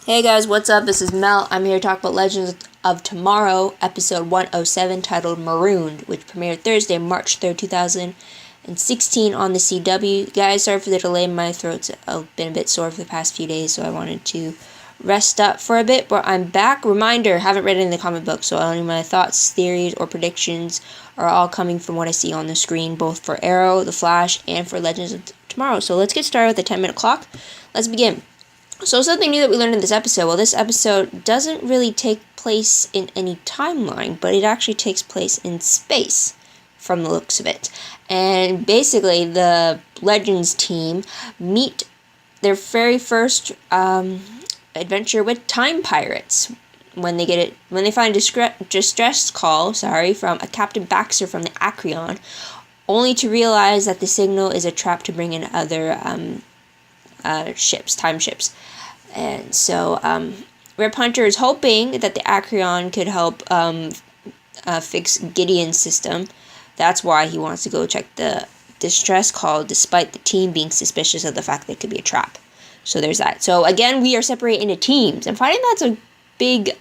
Hey guys, what's up? This is Mel. I'm here to talk about Legends of Tomorrow, episode 107, titled Marooned, which premiered Thursday, March 3rd, 2016 on the CW. Guys, sorry for the delay. My throat's been a bit sore for the past few days, so I wanted to rest up for a bit, but I'm back. Reminder, haven't read any of the comic books, so only my thoughts, theories, or predictions are all coming from what I see on the screen, both for Arrow, The Flash, and for Legends of Tomorrow. So let's get started with the 10-minute clock. Let's begin. So something new that we learned in this episode, well, this episode doesn't really take place in any timeline, but it actually takes place in space, from the looks of it. And basically, the Legends team meet their very first adventure with time pirates when they find a distress call from a Captain Baxter from the Acreon, only to realize that the signal is a trap to bring in other time ships. And so Rip Hunter is hoping that the Acreon could help fix Gideon's system. That's why he wants to go check the distress call, despite the team being suspicious of the fact that it could be a trap. So there's that. So again, we are separated into teams. I'm finding that's a big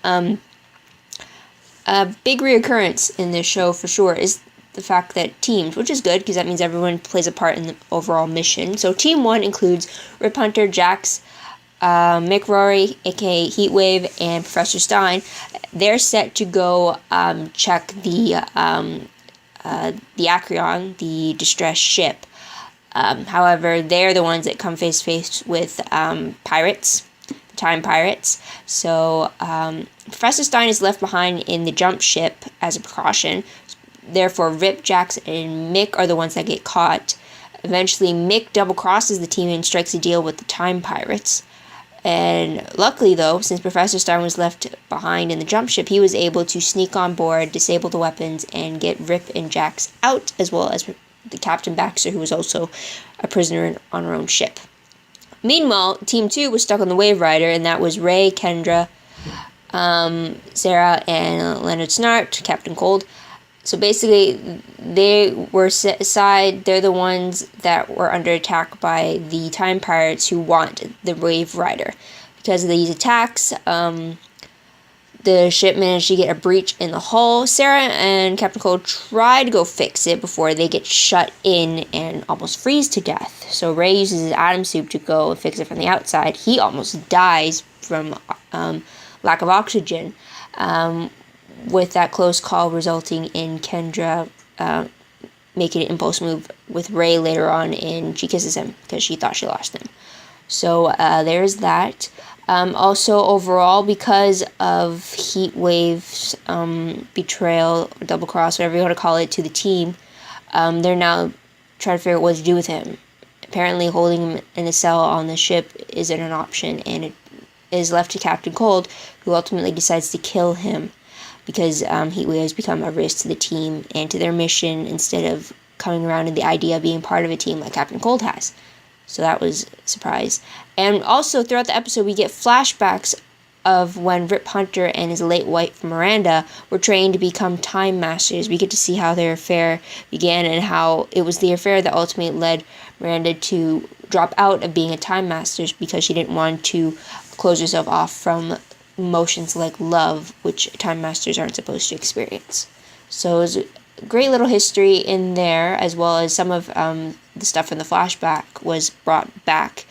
reoccurrence in this show for sure, is the fact that teams, which is good because that means everyone plays a part in the overall mission. So Team 1 includes Rip Hunter, Jax, Mick Rory, aka Heatwave, and Professor Stein. They're set to go check the Acreon, the distressed ship. However, they're the ones that come face to face with pirates, time pirates. So Professor Stein is left behind in the jump ship as a precaution. Therefore, Rip, Jax, and Mick are the ones that get caught. Eventually, Mick double crosses the team and strikes a deal with the time pirates. And luckily, though, since Professor Stein was left behind in the jump ship, he was able to sneak on board, disable the weapons, and get Rip and Jax out, as well as the Captain Baxter, who was also a prisoner on her own ship. Meanwhile, Team 2 was stuck on the Wave Rider, and that was Ray, Kendra, Sarah, and Leonard Snart, Captain Cold. So basically, they were set aside. They're the ones that were under attack by the time pirates who want the Wave Rider. Because of these attacks, the ship managed to get a breach in the hull. Sarah and Captain Cold try to go fix it before they get shut in and almost freeze to death. So Ray uses his atom suit to go and fix it from the outside. He almost dies from lack of oxygen. With that close call resulting in Kendra making an impulse move with Ray later on, and she kisses him because she thought she lost him. So there's that. Also, overall, because of Heatwave's betrayal, or double cross, whatever you want to call it, to the team, they're now trying to figure out what to do with him. Apparently, holding him in a cell on the ship isn't an option, and it is left to Captain Cold, who ultimately decides to kill him, because Heatwave has become a risk to the team and to their mission instead of coming around to the idea of being part of a team like Captain Cold has. So that was a surprise. And also, throughout the episode, we get flashbacks of when Rip Hunter and his late wife, Miranda, were trained to become Time Masters. We get to see how their affair began and how it was the affair that ultimately led Miranda to drop out of being a Time Masters because she didn't want to close herself off from emotions like love, which Time Masters aren't supposed to experience. So it was a great little history in there, as well as some of the stuff from the flashback was brought back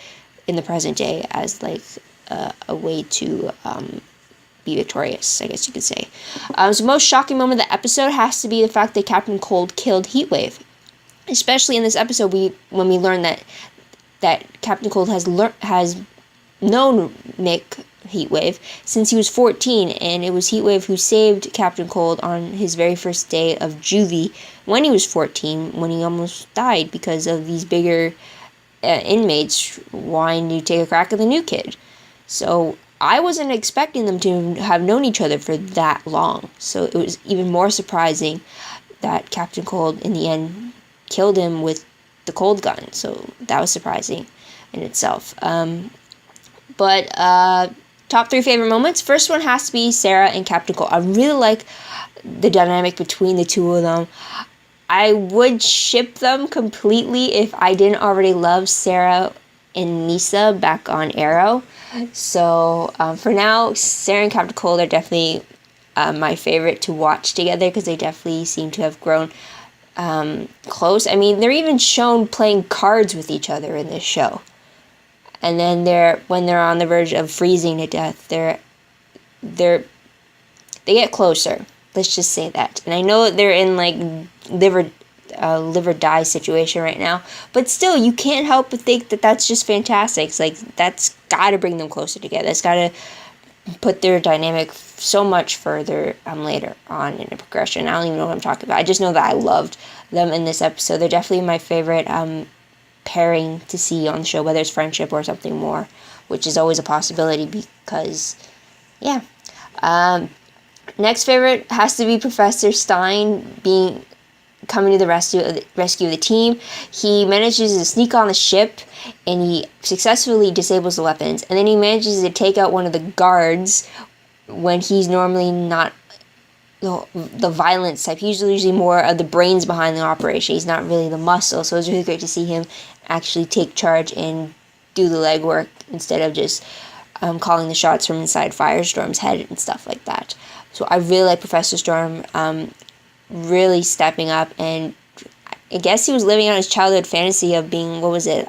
in the present day as like a way to be victorious, I guess you could say. So the most shocking moment of the episode has to be the fact that Captain Cold killed Heatwave. Especially in this episode, when we learn that Captain Cold has known Mick Heatwave since he was 14, and it was Heatwave who saved Captain Cold on his very first day of juvie when he was 14, when he almost died because of these bigger inmates wanting to take a crack at the new kid. So I wasn't expecting them to have known each other for that long, so it was even more surprising that Captain Cold in the end killed him with the cold gun. So that was surprising in itself. But top 3 favorite moments. First one has to be Sarah and Captain Cold. I really like the dynamic between the two of them. I would ship them completely if I didn't already love Sarah and Nisa back on Arrow. So for now, Sarah and Captain Cold are definitely my favorite to watch together because they definitely seem to have grown close. I mean, they're even shown playing cards with each other in this show. And then when they're on the verge of freezing to death, they get closer. Let's just say that. And I know they're in like liver die situation right now, but still, you can't help but think that that's just fantastic. It's like that's got to bring them closer together. It's got to put their dynamic so much further later on in the progression. I don't even know what I'm talking about. I just know that I loved them in this episode. They're definitely my favorite pairing to see on the show, whether it's friendship or something more, which is always a possibility because, yeah. Next favorite has to be Professor Stein coming to the rescue of the team. He manages to sneak on the ship and he successfully disables the weapons, and then he manages to take out one of the guards when he's normally not the violence type. He's usually more of the brains behind the operation. He's not really the muscle, so it's really great to see him actually take charge and do the legwork instead of just calling the shots from inside Firestorm's head and stuff like that. So I really like Professor Storm really stepping up, and I guess he was living out his childhood fantasy of being, what was it,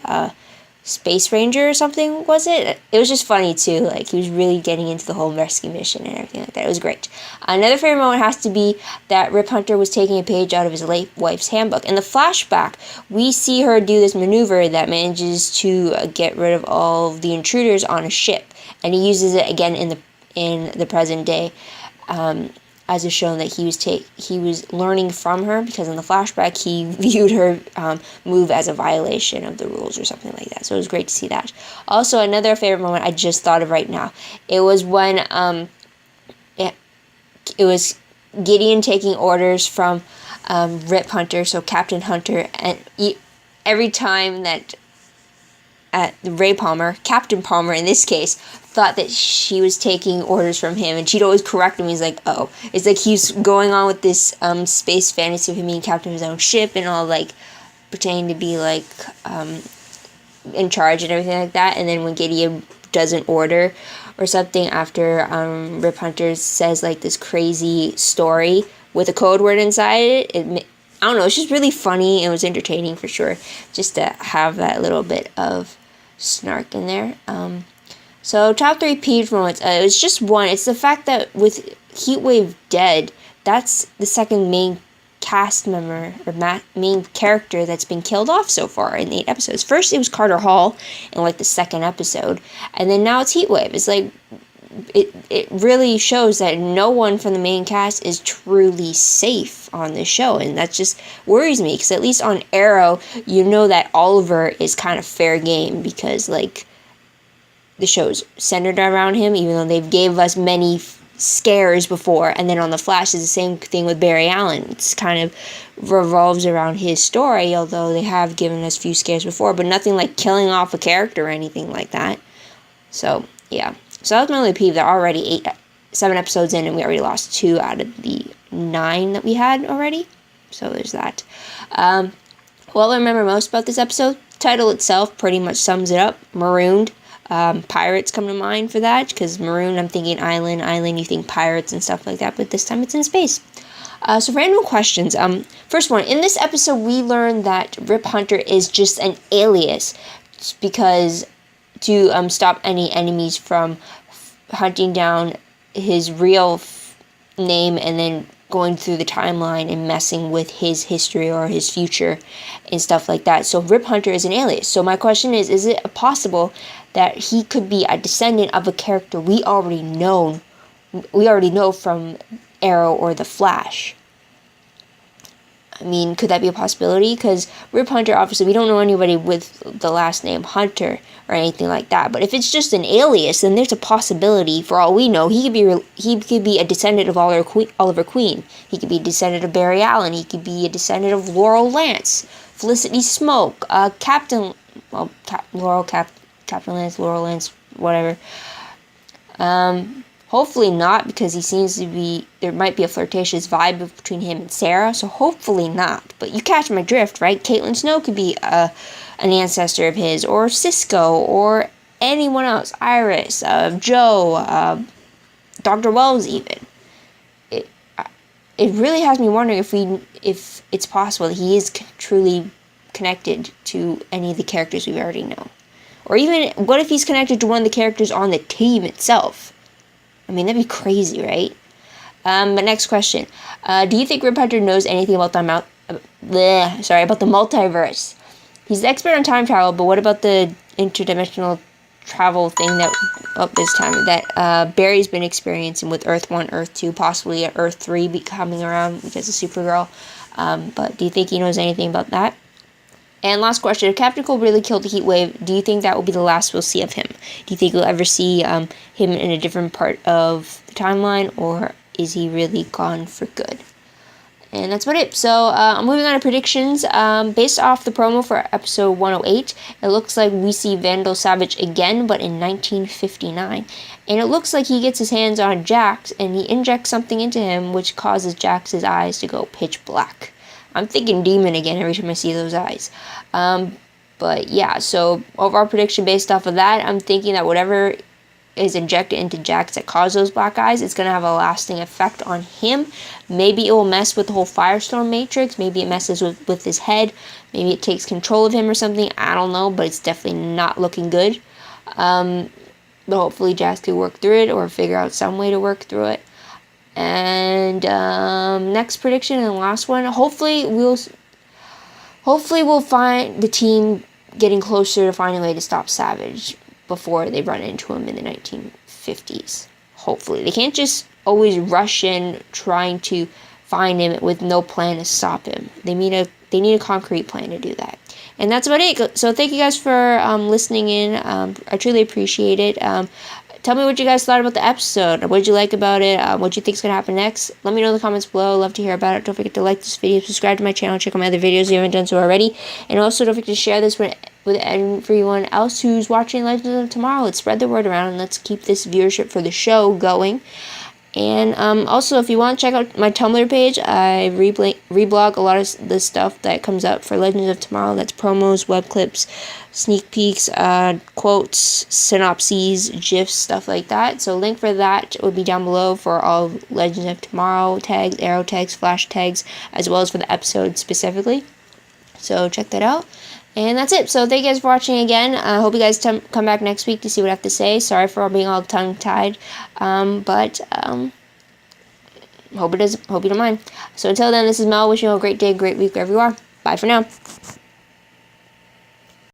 Space Ranger or something, was it? It was just funny too, like he was really getting into the whole rescue mission and everything like that. It was great. Another favorite moment has to be that Rip Hunter was taking a page out of his late wife's handbook. In the flashback, we see her do this maneuver that manages to get rid of all of the intruders on a ship, and he uses it again in the present day. As is shown that he was learning from her, because in the flashback he viewed her move as a violation of the rules or something like that. So it was great to see that. Also, another favorite moment I just thought of right now, it was when it was Gideon taking orders from Rip Hunter, so Captain Hunter, and every time that Captain Palmer in this case, thought that she was taking orders from him, and she'd always correct him. He's like, oh. It's like he's going on with this space fantasy of him being captain of his own ship and all, like, pretending to be, like, in charge and everything like that. And then when Gideon does an order or something after Rip Hunter says, like, this crazy story with a code word inside it, I don't know, it's just really funny, and it was entertaining for sure, just to have that little bit of snark in there. So top 3 peeve moments. It was just one. It's the fact that with Heatwave dead, that's the second main cast member or main character that's been killed off so far in the 8 episodes. First it was Carter Hall in like the 2nd episode, and then now it's Heatwave. It's like it really shows that no one from the main cast is truly safe on this show, and that just worries me, because at least on Arrow, you know that Oliver is kind of fair game, because like the show's centered around him, even though they've gave us many scares before. And then on The Flash is the same thing with Barry Allen. It's kind of revolves around his story, although they have given us few scares before, but nothing like killing off a character or anything like that. So yeah, so that was my only peeve. They're already 7 episodes in, and we already lost 2 out of the 9 that we had already. So there's that. What I remember most about this episode, title itself pretty much sums it up. Marooned. Pirates come to mind for that, because Maroon, I'm thinking island, you think pirates and stuff like that, but this time it's in space. So random questions. First one, in this episode we learned that Rip Hunter is just an alias, because to stop any enemies from hunting down his real name and then going through the timeline and messing with his history or his future and stuff like that. So Rip Hunter is an alias. So my question is it possible that he could be a descendant of a character we already know from Arrow or The Flash? I mean, could that be a possibility? Because Rip Hunter, obviously, we don't know anybody with the last name Hunter or anything like that. But if it's just an alias, then there's a possibility, for all we know, he could be a descendant of Oliver Queen. He could be a descendant of Barry Allen. He could be a descendant of Laurel Lance, Felicity Smoke, Captain Lance, whatever. Hopefully not, because he seems to be, there might be a flirtatious vibe between him and Sarah, so hopefully not. But you catch my drift, right? Caitlin Snow could be an an ancestor of his, or Cisco, or anyone else, Iris, Joe, Dr. Wells even. It really has me wondering if it's possible that he is truly connected to any of the characters we already know. Or even, what if he's connected to one of the characters on the team itself? I mean, that'd be crazy, right? But next question. Do you think Rip Hunter knows anything about about the multiverse? He's the expert on time travel, but what about the interdimensional travel thing that Barry's been experiencing with Earth 1, Earth 2, possibly at Earth 3 coming around because of Supergirl? But do you think he knows anything about that? And last question, if Captain Cold really killed the heat wave, do you think that will be the last we'll see of him? Do you think we'll ever see him in a different part of the timeline, or is he really gone for good? And that's about it. So I'm moving on to predictions. Based off the promo for episode 108, it looks like we see Vandal Savage again, but in 1959. And it looks like he gets his hands on Jax, and he injects something into him, which causes Jax's eyes to go pitch black. I'm thinking demon again every time I see those eyes. But yeah, so overall prediction based off of that, I'm thinking that whatever is injected into Jax that caused those black eyes, it's going to have a lasting effect on him. Maybe it will mess with the whole Firestorm Matrix. Maybe it messes with his head. Maybe it takes control of him or something. I don't know, but it's definitely not looking good. But hopefully Jax can work through it or figure out some way to work through it. And next prediction and last one. Hopefully we'll find the team getting closer to finding a way to stop Savage before they run into him in the 1950s. Hopefully. They can't just always rush in trying to find him with no plan to stop him. They need a concrete plan to do that. And that's about it. So thank you guys for listening in. I truly appreciate it. Tell me what you guys thought about the episode. What did you like about it? What you think is going to happen next? Let me know in the comments below. Love to hear about it. Don't forget to like this video, subscribe to my channel, check out my other videos if you haven't done so already. And also don't forget to share this with everyone else who's watching Legends of Tomorrow. Let's spread the word around and let's keep this viewership for the show going. And also, if you want to check out my Tumblr page, I reblog a lot of the stuff that comes up for Legends of Tomorrow. That's promos, web clips, sneak peeks, quotes, synopses, GIFs, stuff like that. So link for that will be down below for all Legends of Tomorrow tags, arrow tags, flash tags, as well as for the episode specifically. So check that out. And that's it. So thank you guys for watching again. I hope you guys come back next week to see what I have to say. Sorry for being all tongue-tied. But hope you don't mind. So until then, this is Mel. Wishing you a great day, great week wherever you are. Bye for now.